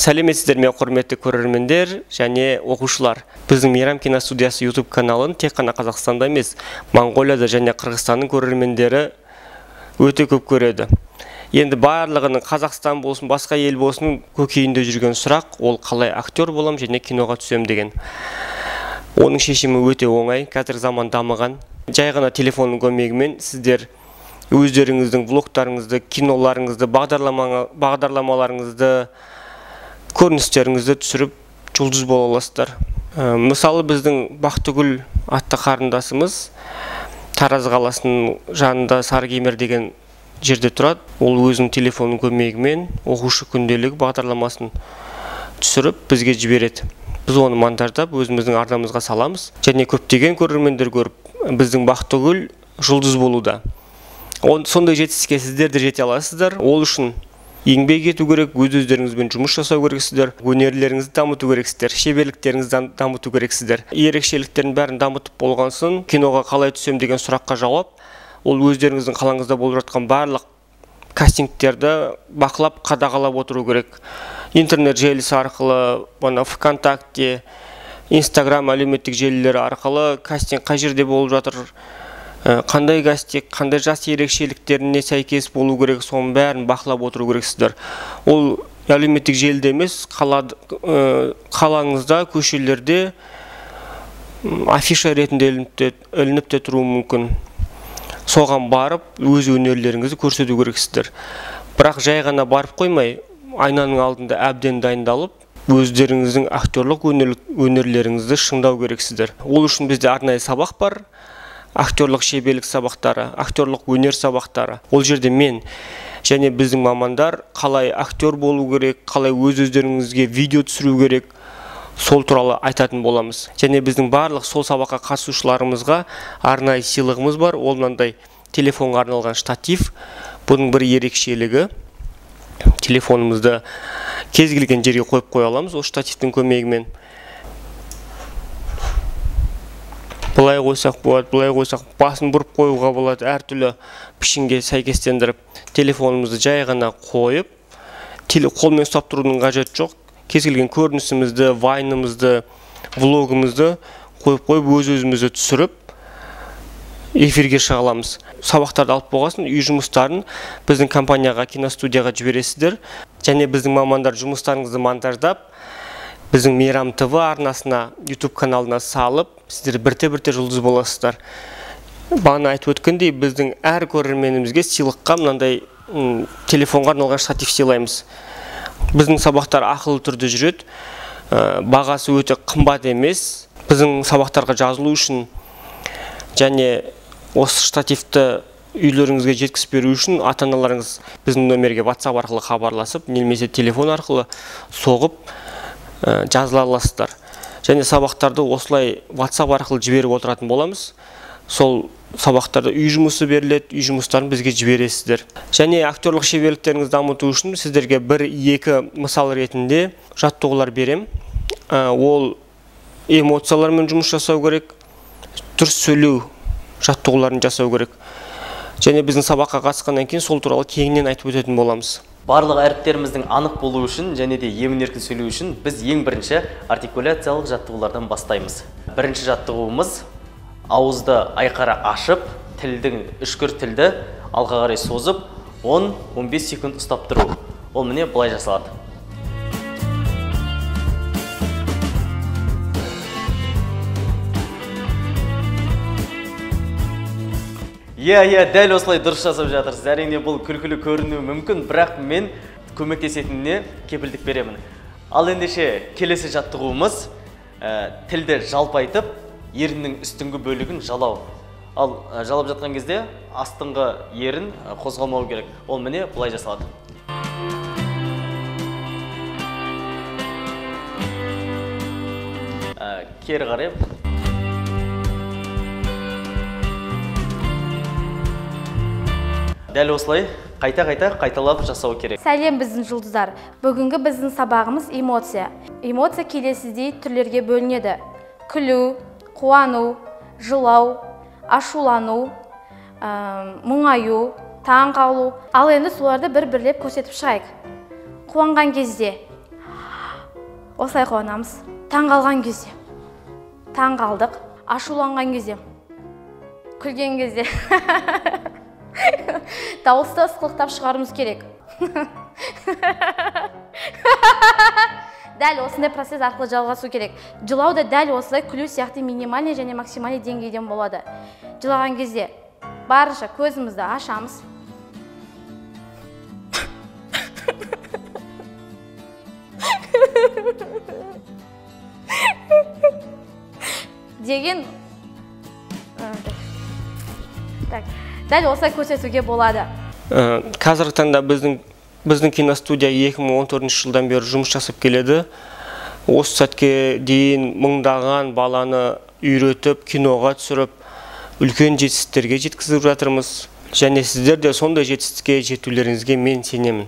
Сәлеметсіздер ме, құрметті көрермендер және оқушылар. Біздің Мейрам киностудиясы YouTube каналын тек қана Қазақстанда емес, Моңғолияда және Қырғызстанның көрермендері өте көп көреді. Енді барлығының Қазақстан болсын, басқа ел болсын, көкейінде жүрген сұрақ, ол қалай актер болам және киноға түсем деген. Оның шешімі өте оңай, қазір заман дамыған. Жай ғана телефонның көмегімен сіздер өздеріңіздің влогтарыңызды, киноларыңызды, бағдарламаларыңызды, көріністеріңізді түсіріп, жұлдыз бола аласыздар. Мысалы, біздің Бақтыгүл атты қарындасымыз Тараз қаласының жанында Сарыкемер деген жерде тұрады. Ол өзінің телефонның көмегімен оқушы күнделігі бағдарламасын түсіріп, бізге жібереді. Біз оны монтаждап, өзіміздің арнамызға саламыз. Және көптеген көрермендер көріп, біздің Бақтыгүл жұлдыз болуда. Сондай жетістікке сіздер де жете аласыздар. Ол үшін еңбек ету керек, өздеріңізбен жұмыс жасау керексіздер, өнерлеріңізді дамыту керексіздер, шеберліктеріңізді дамыту керексіздер. Ерекшеліктерін бәрін дамытып болған соң, киноға қалай түсем деген сұраққа жауап, ол өздеріңіздің қалаңызда болып жатқан барлық кастингтерді бақылап, қадағалап отыру керек. Интернет желісі арқылы, ВКонтакте, Инстаграм әлеуметтік желілері арқылы кастинг қай жерде болып жатыр, қандай кастинг, қандай жас ерекшеліктеріне сәйкес болу керек, соның бәрін бақылап отыру керексіздер. Ол әлеуметтік желіде емес, қалаңызда, көшелерде афиша ретінде ілініп те тұруы мүмкін. Соған барып, өз өнерлеріңізді көрсету керексіздер. Бірақ жай ғана барып қоймай, айнаның алдында әбден дайындалып, өздеріңіздің актерлық өнерлеріңізді шыңдау керексіздер. Ол үшін бізде арнайы сабақ бар. Актерлық шеберлік сабақтары, актерлық өнер сабақтары. Ол жерде мен және біздің мамандар қалай актер болу керек, қалай өздеріңізге видео түсіру керек, сол туралы айтатын боламыз. Және біздің барлық сол сабаққа қатысушыларымызға арнайы сыйлығымыз бар. Ол мынандай телефонға арналған штатив. Бұның бір ерекшелігі, телефонымызды кез келген жерге қойып қоя аламыз, ол штативтің көмегімен. Бұлай қойсақ болады, бұлай қойсақ, басын бұрып қоюға болады, әртүрлі пішінге сәйкестендіріп, телефонымызды жай ғана қойып, қолмен ұстап тұрудың қажеті жоқ. Кез келген көрінісімізді, вайнымызды, влогымызды қойып өз-өзімізді түсіріп, эфирге шыға аламыз. Сабақтарды алып болғасын, үй жұмыстарын біздің компанияға, киностудияға жібересіздер. Және біздің мамандар жұмыстарыңызды монтаждап, біздің Мейрам ТВ арнасына, YouTube каналына салып, сіздер бірте-бірте жұлдыз боласыздар. Бағана айтып өткендей, біздің әр көрерменімізге сыйлыққа мынандай телефонға арналған штатив сыйлаймыз. Біздің сабақтар ақылы түрде жүреді, бағасы өте қымбат емес. Біздің сабақтарға жазылу үшін және осы штативті үйлеріңізге жеткізіп беру үшін ата-аналарыңыз біздің нөмерге WhatsApp арқылы хабарласып, немесе телефон арқылы соғып жазыла аласыздар. Және сабақтарды осылай WhatsApp арқылы жіберіп отыратын боламыз. Сол сабақтарда үй жұмысы беріледі, үй жұмыстарын бізге жібересіздер. Және актерлық шеберліктеріңізді дамыту үшін сіздерге бір-екі мысал ретінде жаттығулар берем. Ол эмоциялармен жұмыс жасау керек, дұрыс сөйлеу жаттығуларын жасау керек. Және біздің сабаққа қатысқаннан кейін сол туралы кеңінен айтып өтетін боламыз. Барлық әріптеріміздің анық болу үшін және де емін-еркін сөйлеу үшін біз ең бірінші артикуляциялық жаттығулардан бастаймыз. Бірінші жаттығуымыз ауызды айқара ашып, тілдің үшкір тілді алға қарай созып, 10-15 секунд ұстап тұру. Ол міне былай жасалады. Дәл осылай дұрыс жасап жатырсыз. Әрине бұл күлкілі көрінуі мүмкін, бірақ мен көмектесетініне кепілдік беремін. Ал ендеше келесі жаттығуымыз тілді жалпайтып, еріннің үстіңгі бөлігін жалау. Ал жалап жатқан кезде астыңғы ерін қозғалмау керек. Ол міне бұлай жасалады. Кері қарай. Дәл осылай қайталап жасау керек. Сәлем біздің жұлдыздар. Бүгінгі біздің сабағымыз эмоция. Эмоция келесідей түрлерге бөлінеді. Күлу, қуану, жылау, ашулану, мұңаю, таң қалу. Ал енді соларды бір-бірлеп көрсетіп шығайық. Қуанған кезде осылай қуанамыз. Таң қалған кезде, таң қалдық, ашуланған кезде, күлген кезде дауысты ысқылықтап шығарымыз керек. Дәл осындай процесс арқылы жалғасу керек. Жылау да дәл осылай күлу сияқты минимальный және максимальный деңгейден болады. Жылаған кезде барынша көзімізді ашамыз. Деген дәл осылай көрсетуге болады. Қазіргі таңда біздің киностудия 2014 жылдан бері жұмыс жасап келеді. Осы сәтке дейін мыңдаған баланы үйретіп, киноға түсіріп, үлкен жетістіктерге жеткізіп жатырмыз. Және сіздер де сондай жетістікке жетулеріңізге мен сенемін.